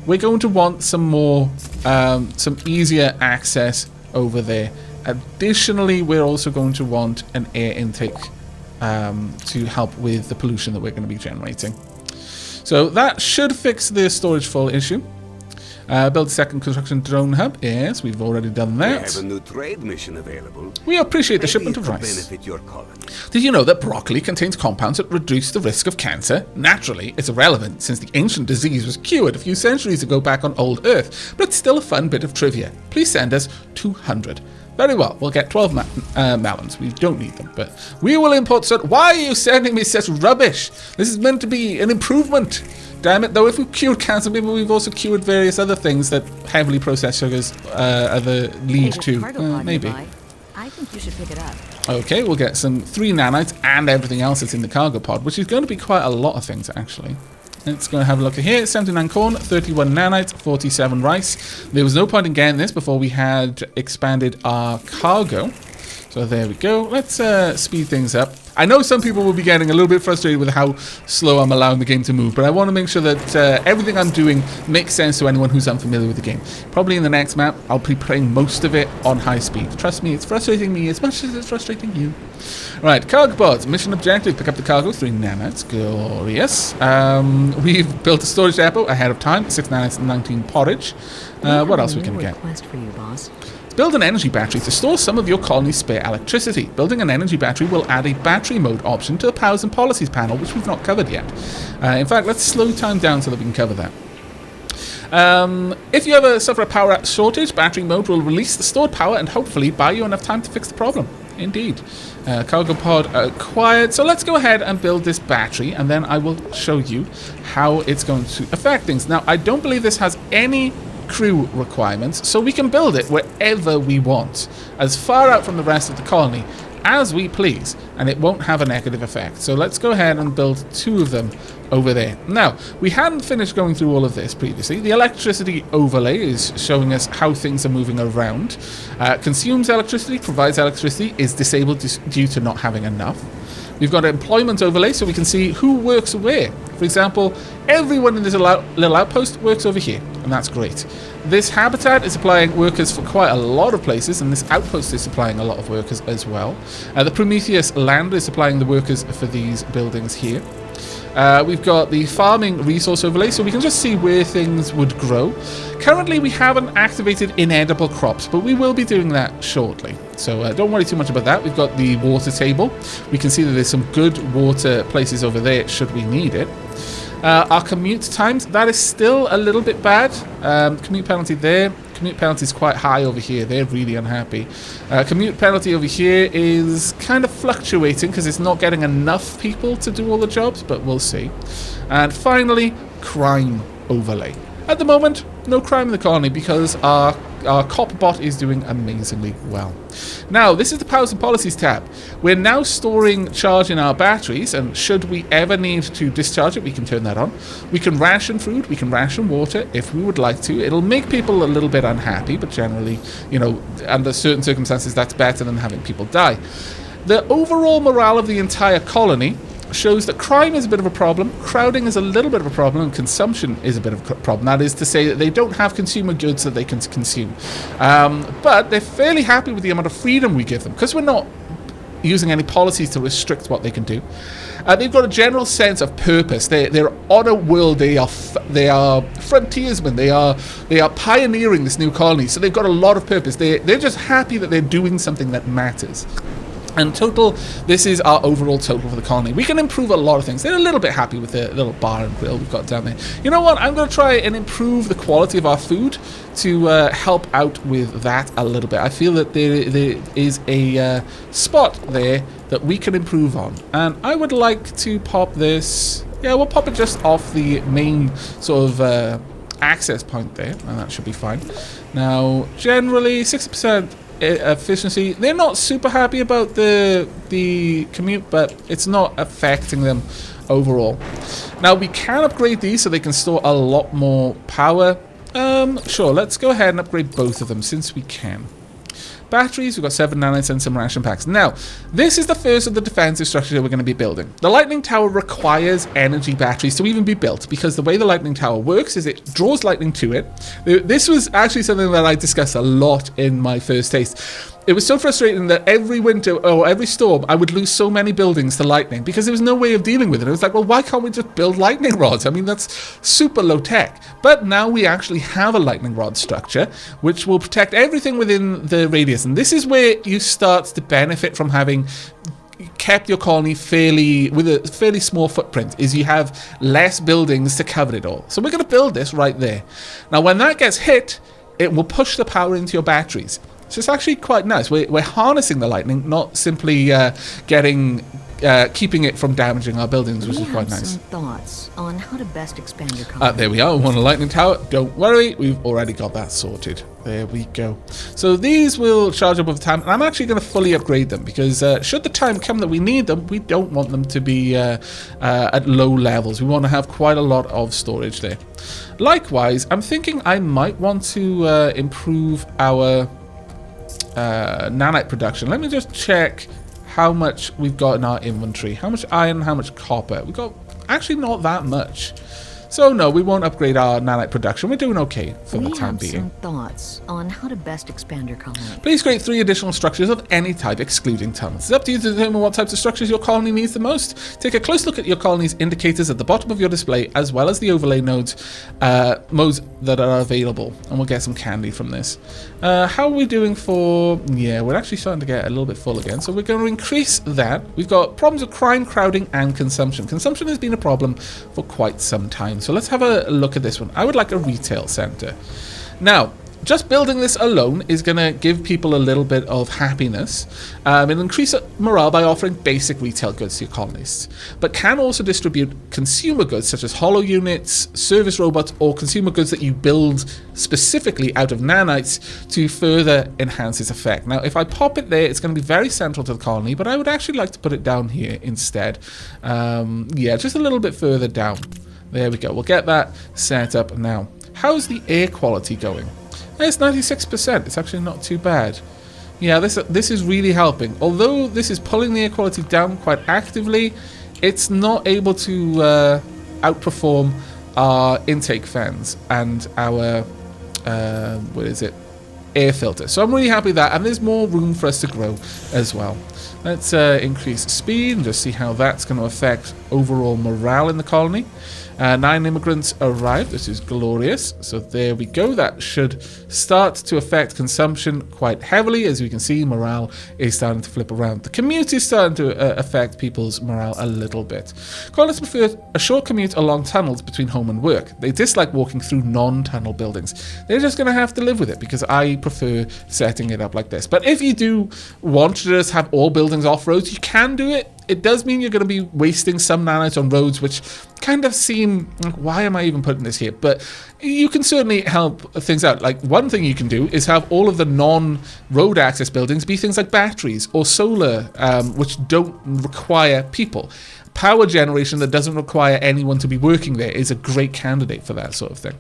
We're going to want some more, some easier access over there. Additionally, we're also going to want an air intake to help with the pollution that we're going to be generating. So that should fix the storage full issue. Build a second construction drone hub. Yes, we've already done We that. have a new trade mission available. We appreciate the Maybe shipment it of could rice. benefit your colony. Did you know that broccoli contains compounds that reduce the risk of cancer? Naturally, it's irrelevant since the ancient disease was cured a few centuries ago back on old Earth, but it's still a fun bit of trivia. Please send us 200. Very well, we'll get 12 melons. We don't need them, but we will import such... Why are you sending me such rubbish? This is meant to be an improvement. Damn it, though, if we've cured cancer, maybe we've also cured various other things that heavily processed sugars lead to. Maybe. I think you should pick it up. Okay, we'll get some 3 nanites and everything else that's in the cargo pod, which is going to be quite a lot of things, actually. Let's go and have a look at here. 79 corn, 31 nanites, 47 rice. There was no point in getting this before we had expanded our cargo. So there we go. Let's speed things up. I know some people will be getting a little bit frustrated with how slow I'm allowing the game to move, but I want to make sure that everything I'm doing makes sense to anyone who's unfamiliar with the game. Probably in the next map, I'll be playing most of it on high speed. Trust me, it's frustrating me as much as it's frustrating you. Right, cargo pods. Mission objective, pick up the cargo, 3 nanites. Glorious. We've built a storage depot ahead of time, 6 nanites and 19 porridge. What else we can get? Request for you, boss. Build an energy battery to store some of your colony's spare electricity. Building an energy battery will add a battery mode option to the powers and policies panel, which we've not covered yet. In fact, let's slow time down so that we can cover that. If you ever suffer a power shortage, battery mode will release the stored power and hopefully buy you enough time to fix the problem. Indeed. Cargo pod acquired. So let's go ahead and build this battery, and then I will show you how it's going to affect things. Now, I don't believe this has any crew requirements, so we can build it wherever we want, as far out from the rest of the colony as we please, and it won't have a negative effect. So let's go ahead and build 2 of them over there. Now, we hadn't finished going through all of this previously. The electricity overlay is showing us how things are moving around. Consumes electricity, provides electricity, is disabled due to not having enough. We've got an employment overlay so we can see who works where. For example, everyone in this little outpost works over here, and that's great. This habitat is supplying workers for quite a lot of places, and this outpost is supplying a lot of workers as well. The Prometheus land is supplying the workers for these buildings here. We've got the farming resource overlay, so we can just see where things would grow. Currently, we haven't activated inedible crops, but we will be doing that shortly. So don't worry too much about that. We've got the water table. We can see that there's some good water places over there should we need it. Our commute times, that is still a little bit bad. Commute penalty there. Commute penalty is quite high over here. They're really unhappy. Commute penalty over here is kind of fluctuating because it's not getting enough people to do all the jobs, but we'll see. And finally, crime overlay. At the moment, no crime in the colony because our cop bot is doing amazingly well. Now, this is the powers and policies tab. We're now storing charge in our batteries, and should we ever need to discharge it, we can turn that on. We can ration food, we can ration water if we would like to. It'll make people a little bit unhappy, but generally, you know, under certain circumstances, that's better than having people die. The overall morale of the entire colony shows that crime is a bit of a problem, crowding is a little bit of a problem, and consumption is a bit of a problem. That is to say that they don't have consumer goods that they can consume. But they're fairly happy with the amount of freedom we give them, because we're not using any policies to restrict what they can do. They've got a general sense of purpose. They're on a world. They are frontiersmen. They are pioneering this new colony. So they've got a lot of purpose. They're just happy that they're doing something that matters. And total, this is our overall total for the colony. We can improve a lot of things. They're a little bit happy with the little bar and grill we've got down there. You know what? I'm going to try and improve the quality of our food to help out with that a little bit. I feel that there is a spot there that we can improve on. And I would like to pop this... Yeah, we'll pop it just off the main sort of access point there. And that should be fine. Now, generally, 60% efficiency. They're not super happy about the commute, but it's not affecting them overall. Now, we can upgrade these so they can store a lot more power. Sure, let's go ahead and upgrade both of them since we can. Batteries, we've got 7 nanites and some ration packs. Now, this is the first of the defensive structure we're going to be building. The lightning tower requires energy batteries to even be built because the way the lightning tower works is it draws lightning to it. This was actually something that I discussed a lot in my first taste. it was so frustrating that every winter or every storm, I would lose so many buildings to lightning because there was no way of dealing with it. It was like, well, why can't we just build lightning rods? I mean, that's super low tech. But now we actually have a lightning rod structure, which will protect everything within the radius. And this is where you start to benefit from having kept your colony with a fairly small footprint, is you have less buildings to cover it all. So we're going to build this right there. Now, when that gets hit, it will push the power into your batteries. So it's actually quite nice. We're harnessing the lightning, not simply keeping it from damaging our buildings, which is quite nice. Some thoughts on how to best expand your colony. There we are. We want a lightning tower. Don't worry, we've already got that sorted. There we go. So these will charge up over time, and I'm actually going to fully upgrade them because should the time come that we need them, we don't want them to be at low levels. We want to have quite a lot of storage there. Likewise, I'm thinking I might want to improve our nanite production. Let me just check how much we've got in our inventory. How much iron, how much copper. We've got actually not that much. So no, we won't upgrade our nanite production. We're doing okay for the time being. Some thoughts on how to best expand your colony. Please create 3 additional structures of any type, excluding tunnels. It's up to you to determine what types of structures your colony needs the most. Take a close look at your colony's indicators at the bottom of your display, as well as the overlay modes that are available. And we'll get some candy from this. How are we doing for... Yeah, we're actually starting to get a little bit full again, so we're going to increase that. We've got problems with crime, crowding, and consumption. Consumption has been a problem for quite some time. So let's have a look at this one. I would like a retail center. Now, just building this alone is going to give people a little bit of happiness and increase morale by offering basic retail goods to your colonists, but can also distribute consumer goods such as hollow units, service robots, or consumer goods that you build specifically out of nanites to further enhance its effect. Now, if I pop it there, it's going to be very central to the colony, but I would actually like to put it down here instead. Yeah, just a little bit further down. There we go. We'll get that set up now. How's the air quality going? It's 96%. It's actually not too bad. Yeah, this is really helping. Although this is pulling the air quality down quite actively, it's not able to outperform our intake fans and our air filter. So I'm really happy with that, and there's more room for us to grow as well. Let's increase speed and just see how that's going to affect overall morale in the colony. 9 immigrants arrived. This is glorious. So there we go. That should start to affect consumption quite heavily. As we can see, morale is starting to flip around. The commute is starting to affect people's morale a little bit. Colonists prefer a short commute along tunnels between home and work. They dislike walking through non-tunnel buildings. They're just going to have to live with it because I prefer setting it up like this. But if you do want to just have all buildings off-roads, you can do it. It does mean you're going to be wasting some nanites on roads, which kind of seem like, why am I even putting this here? But you can certainly help things out. Like, one thing you can do is have all of the non-road access buildings be things like batteries or solar, which don't require people. Power generation that doesn't require anyone to be working there is a great candidate for that sort of thing.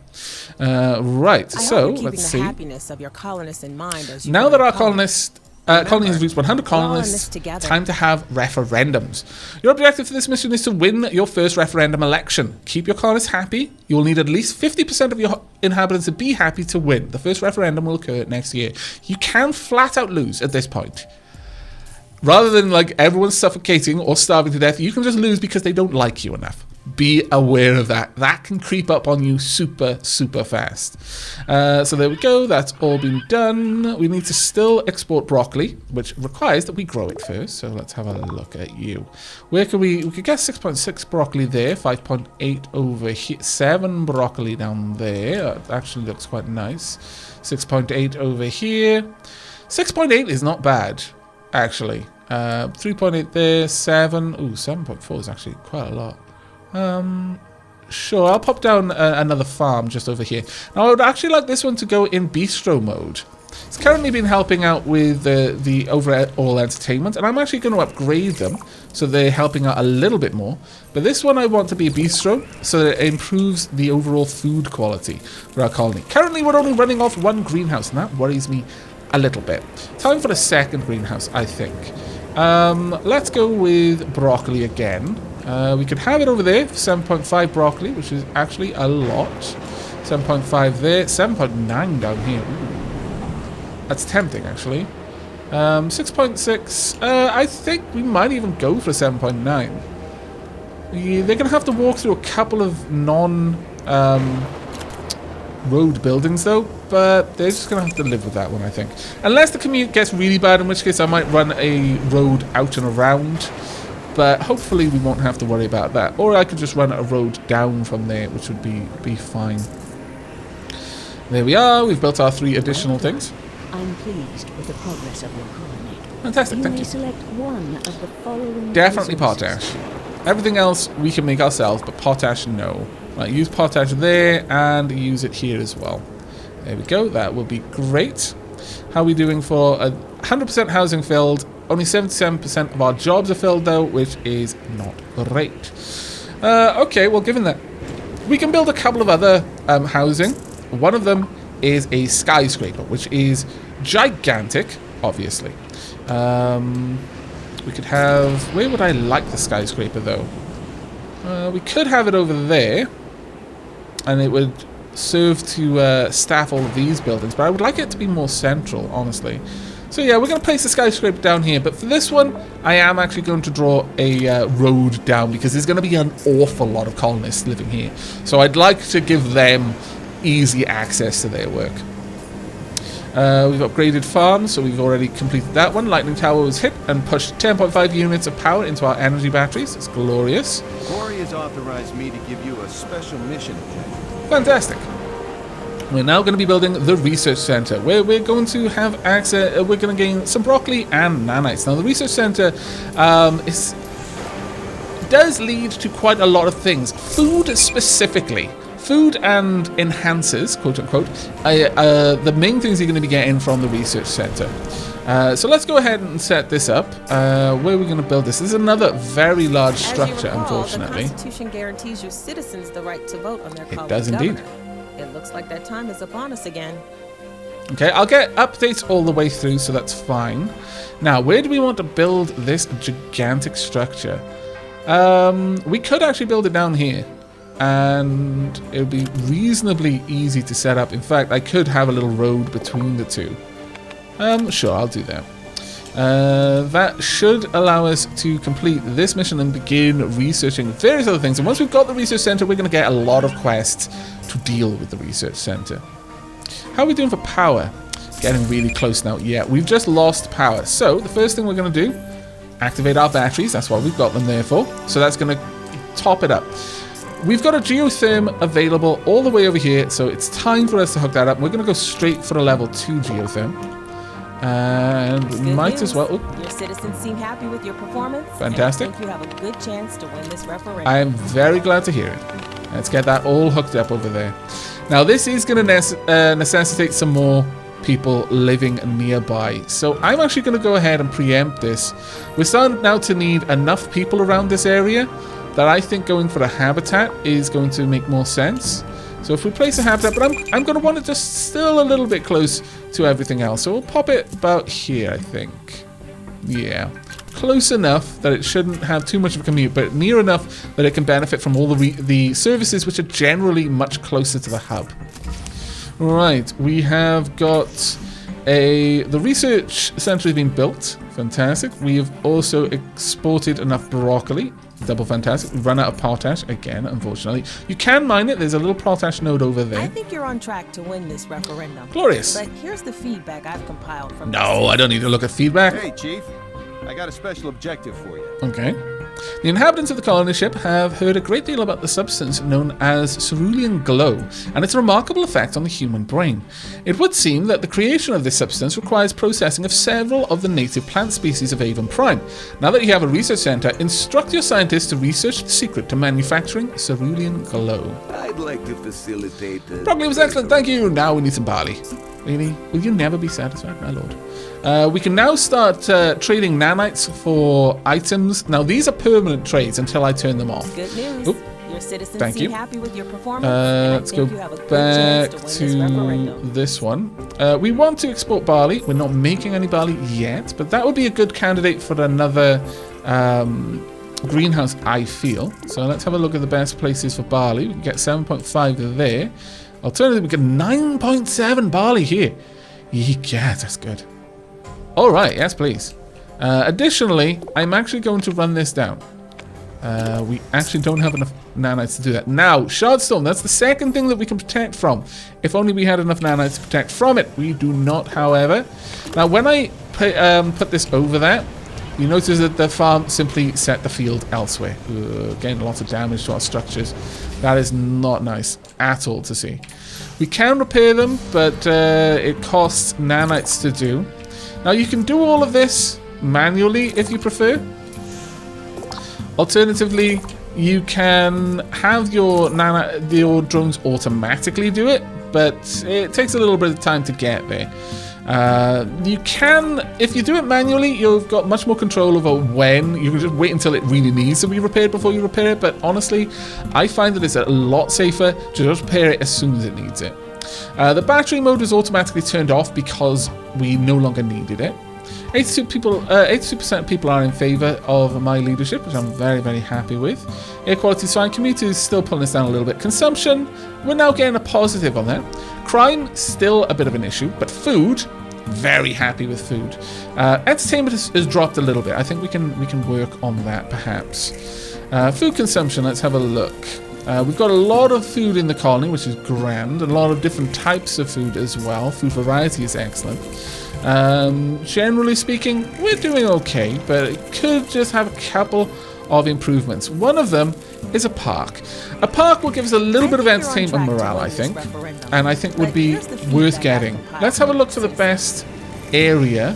Right, so let's see. Happiness of your colonists in mind as you now that our colonies has reached 100 colonists, time to have referendums. Your objective for this mission is to win your first referendum election. Keep your colonists happy. You will need at least 50% of your inhabitants to be happy to win. The first referendum will occur next year. You can flat out lose at this point. Rather than like everyone suffocating or starving to death, you can just lose because they don't like you enough. Be aware of that. That can creep up on you super, super fast. So there we go. That's all been done. We need to still export broccoli, which requires that we grow it first. So let's have a look at you. Where can we could get 6.6 broccoli there, 5.8 over here, 7 broccoli down there. That actually looks quite nice. 6.8 over here. 6.8 is not bad, actually. 3.8 there, 7. Ooh, 7.4 is actually quite a lot. Sure, I'll pop down another farm just over here. Now, I would actually like this one to go in bistro mode. It's currently been helping out with the overall entertainment, and I'm actually going to upgrade them so they're helping out a little bit more. But this one I want to be a bistro so that it improves the overall food quality for our colony. Currently, we're only running off 1 greenhouse, and that worries me a little bit. Time for a second greenhouse, I think. Let's go with broccoli again. We could have it over there for 7.5 broccoli, which is actually a lot. 7.5 there, 7.9 down here. Ooh. That's tempting, actually. 6.6. I think we might even go for 7.9. They're going to have to walk through a couple of road buildings though, but they're just going to have to live with that one, I think. Unless the commute gets really bad, in which case I might run a road out and around. But hopefully we won't have to worry about that. Or I could just run a road down from there, which would be fine. There we are. We've built our 3 additional things. I'm pleased with the progress of your colony. Fantastic, thank You may you. select one of the following Definitely resources. potash. Everything else we can make ourselves, but potash, no. Right, use potash there and use it here as well. There we go. That will be great. How are we doing for 100% housing filled? Only 77% of our jobs are filled though, which is not great. Okay, well given that, we can build a couple of other housing. One of them is a skyscraper, which is gigantic, obviously. We could have... Where would I like the skyscraper though? We could have it over there, and it would serve to staff all of these buildings, but I would like it to be more central, honestly. So yeah, we're going to place the skyscraper down here, but for this one, I am actually going to draw a road down, because there's going to be an awful lot of colonists living here. So I'd like to give them easy access to their work. We've upgraded farms, so we've already completed that one. Lightning Tower was hit and pushed 10.5 units of power into our energy batteries. It's glorious. Corey has authorized me to give you a special mission. Fantastic. We're now going to be building the research center, where we're going to have access. We're going to gain some broccoli and nanites. Now, the research center does lead to quite a lot of things. Food specifically. Food and enhancers, quote unquote, the main things you're going to be getting from the research center. So let's go ahead and set this up. Where are we going to build this? This is another very large structure, unfortunately. The Constitution guarantees your citizens the right to vote on their colony does indeed. governor. It looks like that time is upon us again. Okay, I'll get updates all the way through, so that's fine. Now, where do we want to build this gigantic structure? We could actually build it down here, and it would be reasonably easy to set up. In fact, I could have a little road between the two. Sure, I'll do that. That should allow us to complete this mission and begin researching various other things. And once we've got the research center, we're going to get a lot of quests to deal with the research center. How are we doing for power? Getting really close now. Yeah, we've just lost power. So the first thing we're going to do, activate our batteries. That's what we've got them there for. So that's going to top it up. We've got a geotherm available all the way over here, so it's time for us to hook that up. We're going to go straight for a level 2 geotherm. And we might as well... Oop. Your citizens seem happy with your performance. Fantastic. And I think you have a good chance to win this referendum. I am very glad to hear it. Let's get that all hooked up over there. Now, this is going to necessitate some more people living nearby. So I'm actually going to go ahead and preempt this. We're starting now to need enough people around this area that I think going for a habitat is going to make more sense. So if we place a habitat, but I'm going to want it just still a little bit close to everything else. So we'll pop it about here, I think. Yeah. Close enough that it shouldn't have too much of a commute, but near enough that it can benefit from all the services which are generally much closer to the hub. Right, we have got the research center has been built. Fantastic. We have also exported enough broccoli. Double fantastic. We've run out of potash again, unfortunately. You can mine it. There's a little potash node over there. I think you're on track to win this referendum. Glorious. But here's the feedback I've compiled from... No, I don't need to look at feedback. Hey, Chief. I got a special objective for you. Okay. The inhabitants of the colony ship have heard a great deal about the substance known as cerulean glow and its remarkable effect on the human brain. It would seem that the creation of this substance requires processing of several of the native plant species of Aven Prime. Now that you have a research center, instruct your scientists to research the secret to manufacturing cerulean glow. I'd like to facilitate... Broccoli was excellent, thank you! Now we need some barley. Really? Will you never be satisfied, my lord? We can now start trading nanites for items. Now, these are permanent trades until I turn them off. Good news. Oop. Your citizens Thank seem you. happy with your performance. Let's go back to this one. We want to export barley. We're not making any barley yet, but that would be a good candidate for another greenhouse, I feel. So let's have a look at the best places for barley. We can get 7.5 there. Alternatively, we get 9.7 barley here. Yeah, that's good. All right, yes, please. Additionally, I'm actually going to run this down. We actually don't have enough nanites to do that. Now, Shardstone, that's the second thing that we can protect from. If only we had enough nanites to protect from it. We do not, however. Now, when I put this over there, you notice that the farm simply set the field elsewhere. Getting lots of damage to our structures. That is not nice at all to see. We can repair them, but it costs nanites to do. Now, you can do all of this manually if you prefer. Alternatively, you can have your drones automatically do it, but it takes a little bit of time to get there. You can, if you do it manually, you've got much more control over when. You can just wait until it really needs to be repaired before you repair it, but honestly, I find that it's a lot safer to just repair it as soon as it needs it. The battery mode is automatically turned off because we no longer needed it. 82% of people are in favour of my leadership, which I'm very, very happy with. Air quality is fine. Community is still pulling us down a little bit. Consumption, we're now getting a positive on that. Crime, still a bit of an issue, but food, very happy with food. Entertainment has dropped a little bit. I think we can work on that perhaps. Food consumption, let's have a look. We've got a lot of food in the colony, which is grand. A lot of different types of food as well. Food variety is excellent. Generally speaking, we're doing okay, but it could just have a couple of improvements. One of them is a park. A park will give us a little bit of entertainment morale, I think, and I think would be worth getting. Let's have a look for the best area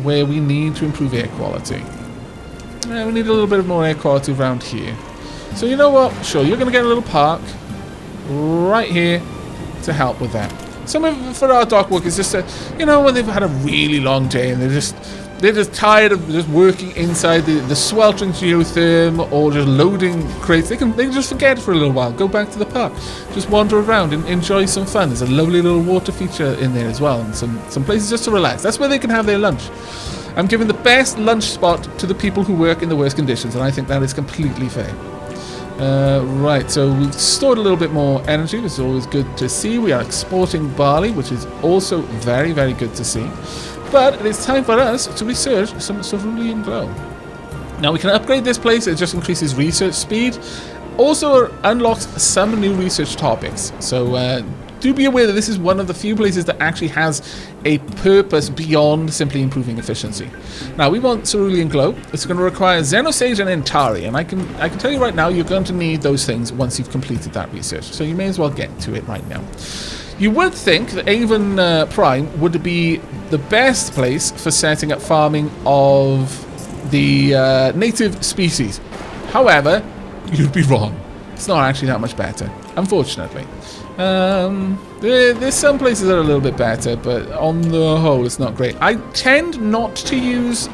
where we need to improve air quality. We need a little bit more air quality around here. So you know what? Sure, you're going to get a little park right here to help with that. Some of it for our dock workers, just you know, when they've had a really long day and they're just tired of just working inside the sweltering geotherm or just loading crates. They can just forget for a little while. Go back to the park, just wander around and enjoy some fun. There's a lovely little water feature in there as well, and some places just to relax. That's where they can have their lunch. I'm giving the best lunch spot to the people who work in the worst conditions, and I think that is completely fair. Right, so we've stored a little bit more energy, which is always good to see. We are exporting barley, which is also very, very good to see. But it is time for us to research some cerulean glow. Now we can upgrade this place, it just increases research speed. Also unlocks some new research topics. So do be aware that this is one of the few places that actually has a purpose beyond simply improving efficiency. Now we want cerulean glow. It's going to require Xenosage and Entari, and I can tell you right now you're going to need those things once you've completed that research. So you may as well get to it right now. You would think that Aven Prime would be the best place for setting up farming of the native species. However, you'd be wrong. It's not actually that much better, unfortunately. There's some places that are a little bit better, but on the whole, it's not great. I tend not to use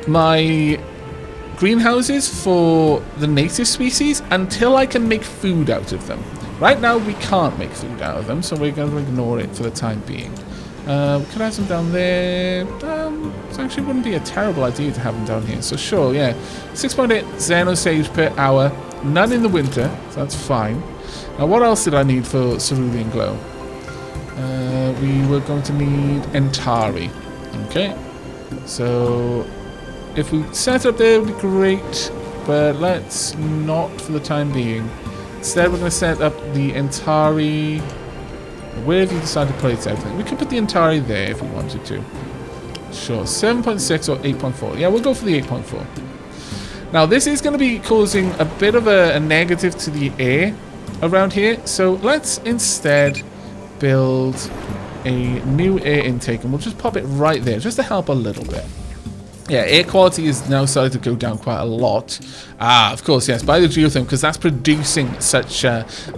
my greenhouses for the native species until I can make food out of them. Right now, we can't make food out of them, so we're going to ignore it for the time being. We could have some down there. It actually wouldn't be a terrible idea to have them down here. So sure, yeah. 6.8 Xenosage per hour. None in the winter, so that's fine. Now, what else did I need for cerulean glow? We were going to need Entari. Okay. So, if we set up there, it would be great. But let's not for the time being. Instead, we're going to set up the Entari. Where have you decided to place everything? We could put the Entari there if we wanted to. Sure, 7.6 or 8.4. Yeah, we'll go for the 8.4. Now, this is going to be causing a bit of a negative to the air around here. So let's instead build a new air intake, and we'll just pop it right there, just to help a little bit. Yeah, air quality is now starting to go down quite a lot. Ah, of course, yes, by the geotherm, because that's producing such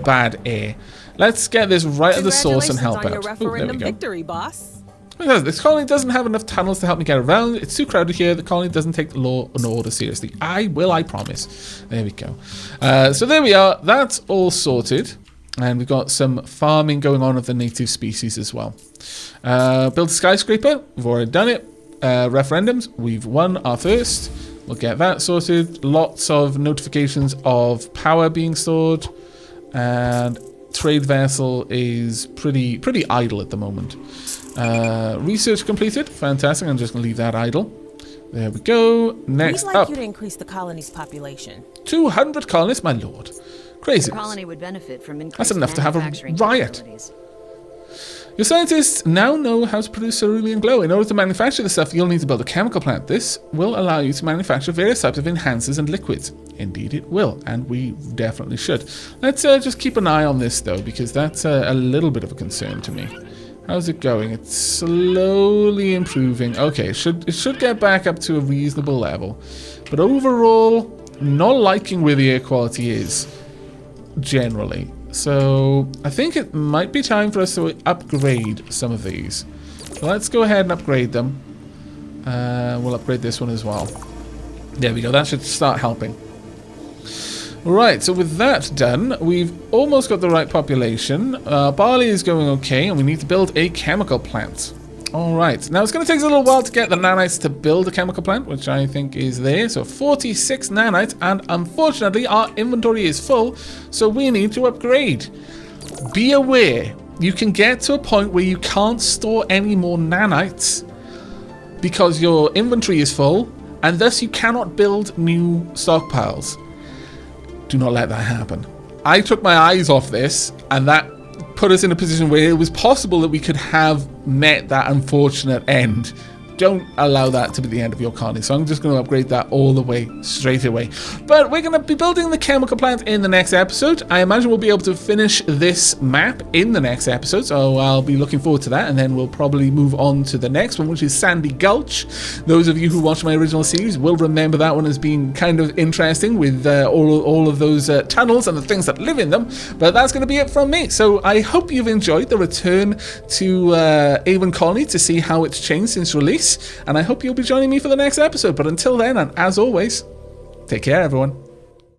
bad air. Let's get this right at the source and help out. Referendum victory, boss. This colony doesn't have enough tunnels to help me get around. It's too crowded here. The colony doesn't take the law and order seriously. I promise. There we go. So there we are. That's all sorted. And we've got some farming going on of the native species as well. Build a skyscraper. We've already done it. Referendums. We've won our first. We'll get that sorted. Lots of notifications of power being stored. And trade vessel is pretty idle at the moment. Research completed. Fantastic. I'm just going to leave that idle. There we go. Next We'd like you to increase the colony's population. 200 colonies, my lord. Crazy. The colony would benefit from increased That's enough to have a manufacturing riot. capabilities. Your scientists now know how to produce cerulean glow. In order to manufacture the stuff, you'll need to build a chemical plant. This will allow you to manufacture various types of enhancers and liquids. Indeed it will, and we definitely should. Let's just keep an eye on this, though, because that's a little bit of a concern to me. How's it going? It's slowly improving. Okay, it should get back up to a reasonable level. But overall, not liking where the air quality is, generally. So I think it might be time for us to upgrade some of these. So let's go ahead and upgrade them. We'll upgrade this one as well. There we go. That should start helping. Right, so with that done, we've almost got the right population. Barley is going okay, and we need to build a chemical plant. Alright, now it's going to take us a little while to get the nanites to build a chemical plant, which I think is there. So 46 nanites, and unfortunately our inventory is full, so we need to upgrade. Be aware, you can get to a point where you can't store any more nanites because your inventory is full, and thus you cannot build new stockpiles. Do not let that happen. I took my eyes off this, and that put us in a position where it was possible that we could have met that unfortunate end. Don't allow that to be the end of your colony. So I'm just going to upgrade that all the way straight away. But we're going to be building the chemical plant in the next episode. I imagine we'll be able to finish this map in the next episode. So I'll be looking forward to that. And then we'll probably move on to the next one, which is Sandy Gulch. Those of you who watched my original series will remember that one as being kind of interesting with all of those tunnels and the things that live in them. But that's going to be it from me. So I hope you've enjoyed the return to Aven Colony to see how it's changed since release. And I hope you'll be joining me for the next episode. But until then, and as always, take care, everyone.